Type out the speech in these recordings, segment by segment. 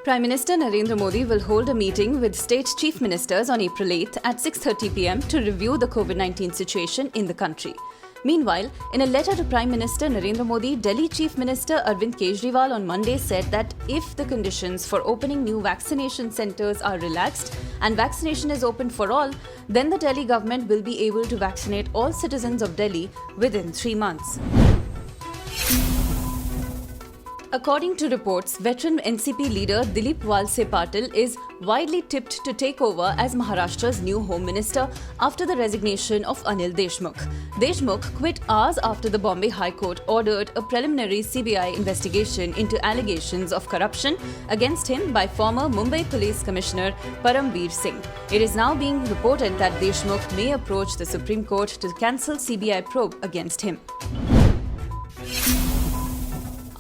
Prime Minister Narendra Modi will hold a meeting with state chief ministers on April 8th at 6:30 p.m. to review the COVID-19 situation in the country. Meanwhile, in a letter to Prime Minister Narendra Modi, Delhi Chief Minister Arvind Kejriwal on Monday said that if the conditions for opening new vaccination centres are relaxed and vaccination is open for all, then the Delhi government will be able to vaccinate all citizens of Delhi within 3 months. According to reports, veteran NCP leader Dilip Walse Patil is widely tipped to take over as Maharashtra's new Home Minister after the resignation of Anil Deshmukh. Deshmukh quit hours after the Bombay High Court ordered a preliminary CBI investigation into allegations of corruption against him by former Mumbai Police Commissioner Paramveer Singh. It is now being reported that Deshmukh may approach the Supreme Court to cancel CBI probe against him.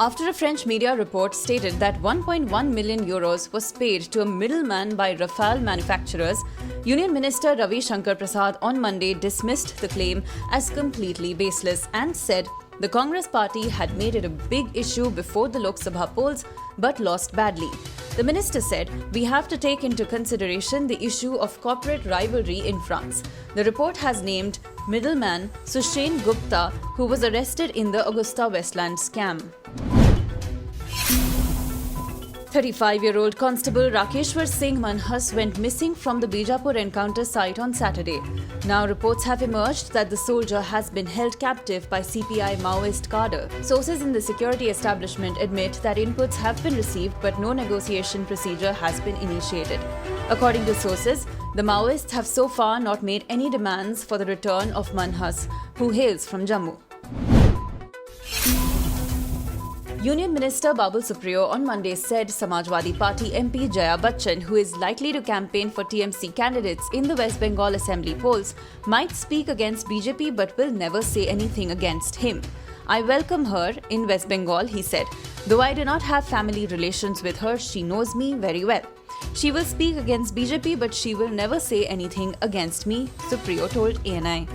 After a French media report stated that 1.1 million euros was paid to a middleman by Rafale manufacturers, Union Minister Ravi Shankar Prasad on Monday dismissed the claim as completely baseless and said the Congress party had made it a big issue before the Lok Sabha polls but lost badly. The minister said, "We have to take into consideration the issue of corporate rivalry in France." The report has named middleman Sushen Gupta, who was arrested in the Augusta Westland scam. 35-year-old Constable Rakeshwar Singh Manhas went missing from the Bijapur encounter site on Saturday. Now reports have emerged that the soldier has been held captive by CPI Maoist cadre. Sources in the security establishment admit that inputs have been received but no negotiation procedure has been initiated. According to sources, the Maoists have so far not made any demands for the return of Manhas, who hails from Jammu. Union Minister Babul Supriyo on Monday said Samajwadi Party MP Jaya Bachchan, who is likely to campaign for TMC candidates in the West Bengal Assembly polls, might speak against BJP but will never say anything against him. "I welcome her in West Bengal," he said. "Though I do not have family relations with her, she knows me very well. She will speak against BJP but she will never say anything against me," Supriyo told ANI.